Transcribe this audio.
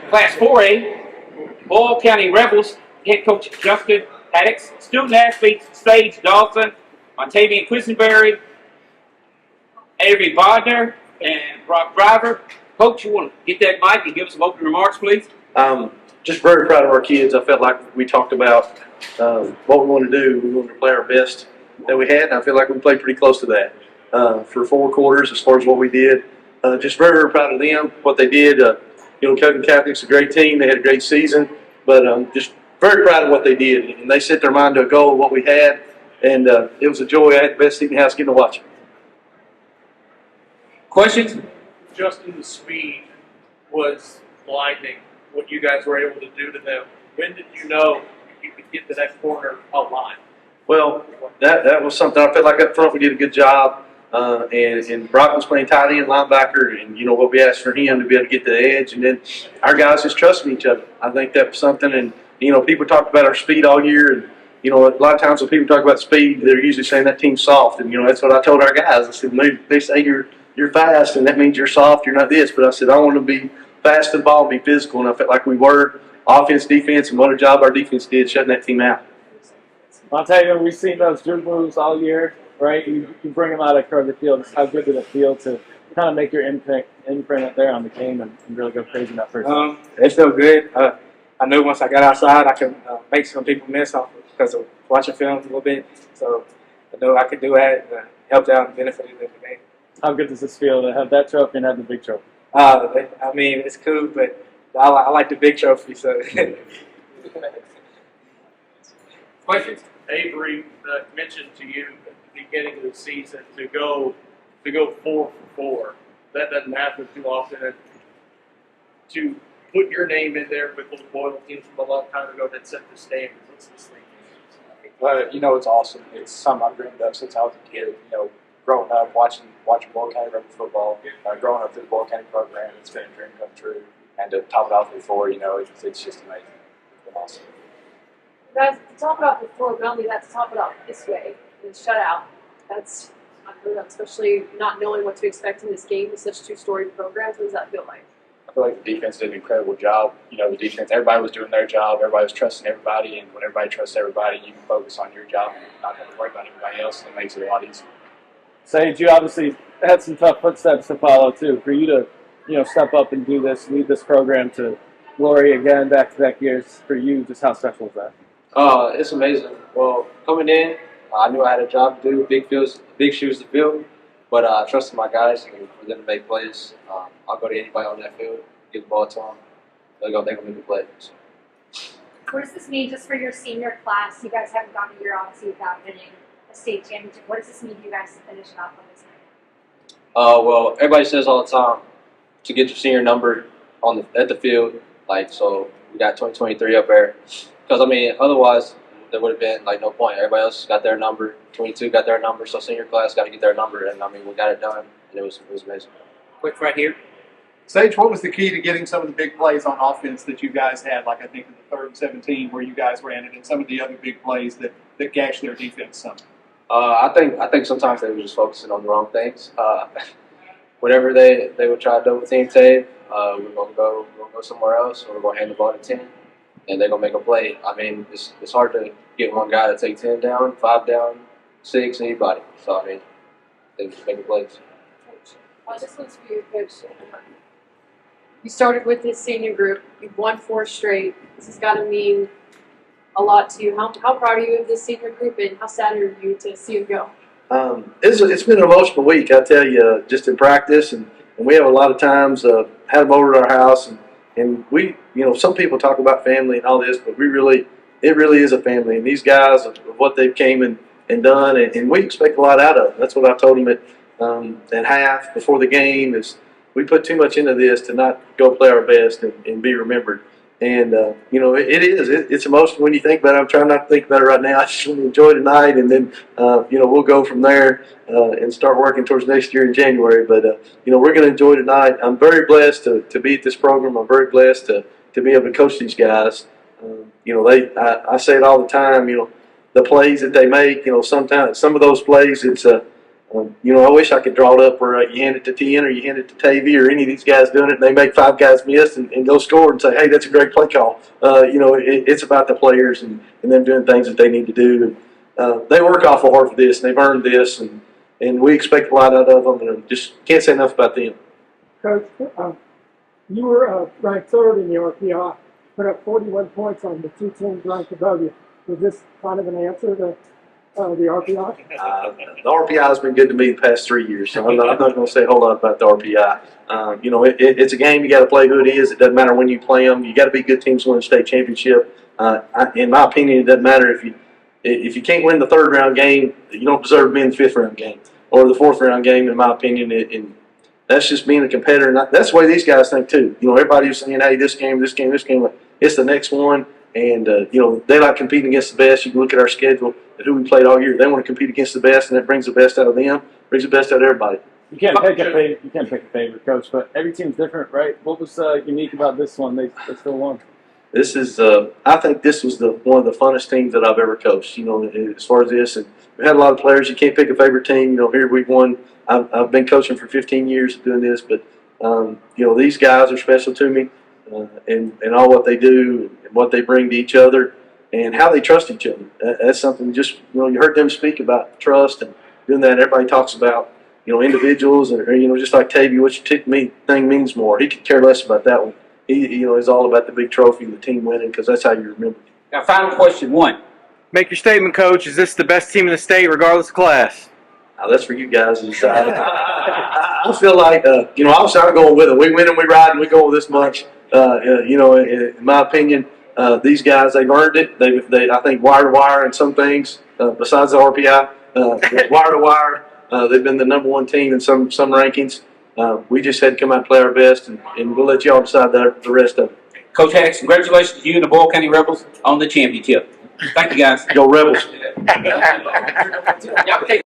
Class 4A, Boyle County Rebels, head coach Justin Haddix, student athletes Sage Dawson, Montavian Quisenberry, Avery Bodner, and Brock Driver. Coach, you want to get that mic and give us some opening remarks, please? Just very proud of our kids. I felt like we talked about what we want to do. We wanted to play our best that we had, and I feel like we played pretty close to that for 4 quarters as far as what we did. Just very, very proud of them, what they did. Coven Catholic's a great team. They had a great season, but just very proud of what they did. And they set their mind to a goal of what we had, and it was a joy. I had the best seat in the house getting to watch it. Questions? Justin, the speed was blinding, what you guys were able to do to them. When did you know you could get to that corner line? Well, that was something I felt like up front we did a good job. And Brock was playing tight end linebacker, and what we asked for him to be able to get to the edge, and then our guys just trusting each other. I think that was something, and people talk about our speed all year, and a lot of times when people talk about speed, they're usually saying that team's soft, and that's what I told our guys. I said, they say you're fast, and that means you're soft. You're not this, but I said I want to be fast to the ball, and be physical, and I felt like we were offense, defense, and what a job our defense did shutting that team out. Montavian, we've seen those dribble moves all year, right? You bring them out at Kroger Field. How good did it feel to kind of make your imprint there on the game and really go crazy in that first time? It felt good. I knew once I got outside I could make some people miss off because of watching film a little bit. So I knew I could do that and helped out and benefited in the game. How good does this feel to have that trophy and have the big trophy? I mean, it's cool, but I like the big trophy. So. Questions? Avery mentioned to you at the beginning of the season to go 4 for 4. That doesn't happen too often. And to put your name in there with those Boyle teams from a long time ago that set the standards. What's this thing? It's awesome. It's something I've dreamed of since I was a kid. Growing up, watching Boyle County Rebel football, growing up through the Boyle County program, it's been a dream come true. And to top it off with 4, it's just amazing. It's been awesome. Guys, to top it off with 4, but not only that, to top it off this way, in shutout, that's unheard of, especially not knowing what to expect in this game with such 2 storied programs. What does that feel like? I feel like the defense did an incredible job. The defense, everybody was doing their job, everybody was trusting everybody, and when everybody trusts everybody, you can focus on your job and not have to worry about anybody else, and it makes it a lot easier. Sage, you obviously had some tough footsteps to follow, too. For you to, step up and do this, lead this program to glory again, back-to-back years, for you, just how special is that? It's amazing. Well, coming in, I knew I had a job to do, big shoes to fill, but I trusted my guys and for them to make plays. I'll go to anybody on that field, give the ball to them. They're going to make a play. So. What does this mean just for your senior class? You guys haven't gone a year, obviously, without winning a state championship. What does this mean to you guys to finish it off on this night? Well, everybody says all the time to get your senior number at the field. So we got 2023 up there. Because, otherwise, there would have been, no point. Everybody else got their number. 22 got their number, so senior class got to get their number. And, we got it done, and it was amazing. Quick right here. Sage, what was the key to getting some of the big plays on offense that you guys had, I think in the 3rd and 17 where you guys ran it, and some of the other big plays that gashed their defense some? I think sometimes they were just focusing on the wrong things. Whatever they would try to double team tape, we're gonna go somewhere else, or we're gonna hand the ball to 10, and they're gonna make a play. It's hard to get one guy to take 10 down, 5 down, 6, anybody. So they just make plays. This one's for you, Coach. You started with this senior group. You've won 4 straight. This has got to mean a lot to you. How proud are you of this senior group, and how sad are you to see it go? It's been an emotional week, I tell you, just in practice, and we have a lot of times had them over at our house, and we, some people talk about family and all this, but it really is a family, and these guys of what they've came and done, and we expect a lot out of them. That's what I told them at half before the game is we put too much into this to not go play our best and be remembered. And, it's emotional when you think about it. I'm trying not to think about it right now. I just want to enjoy tonight, and then, we'll go from there and start working towards next year in January. But, we're going to enjoy tonight. I'm very blessed to be at this program. I'm very blessed to be able to coach these guys. I say it all the time, the plays that they make, sometimes some of those plays, it's You know, I wish I could draw it up where you hand it to Tien or you hand it to Tavy or any of these guys doing it, and they make 5 guys miss and go score and say, hey, that's a great play call. You know, it's about the players and them doing things that they need to do. And they work awful hard for this, and they've earned this, and we expect a lot out of them, and just can't say enough about them. Coach, you were ranked third in the RPI, put up 41 points on the 2 teams ranked above you. Was this kind of an answer to the RPI? The RPI has been good to me the past 3 years, so I'm not going to say a whole lot about the RPI. You know, it's a game. You got to play who it is. It doesn't matter when you play them. You got to be good teams to win the state championship. In my opinion, it doesn't matter if you can't win the 3rd round game, you don't deserve to be in the 5th round game or the 4th round game. In my opinion, and that's just being a competitor. And that's the way these guys think too. You know, everybody's saying, "Hey, this game, it's the next one." And, you know, they like competing against the best. You can look at our schedule at who we played all year. They want to compete against the best, and that brings the best out of them, brings the best out of everybody. You can't pick a favorite, Coach, but every team's different, right? What was unique about this one? They still won. This is, I think this was one of the funnest teams that I've ever coached, you know, as far as this. And we had a lot of players. You can't pick a favorite team. You know, here we've won. I've been coaching for 15 years doing this, but, you know, these guys are special to me. And all what they do and what they bring to each other and how they trust each other. That's something just, you know, you heard them speak about trust and doing that. Everybody talks about, you know, individuals or you know, just like Tavy, which thing means more. He could care less about that one. He, you know, is all about the big trophy and the team winning because that's how you remember. Now, final question 1. Make your statement, Coach. Is this the best team in the state, regardless of class? Now, that's for you guys to decide. I feel like, you know, I'm sorry going with it. We win and we ride and we go with this much. You know, in my opinion, these guys, they've earned it. They I think wire to wire and some things besides the RPI, wire to wire, they've been the #1 team in some rankings. We just had to come out and play our best, and we'll let y'all decide the rest of it. Coach Haddix, congratulations to you and the Boyle County Rebels on the championship. Thank you, guys. Go Rebels. Y'all take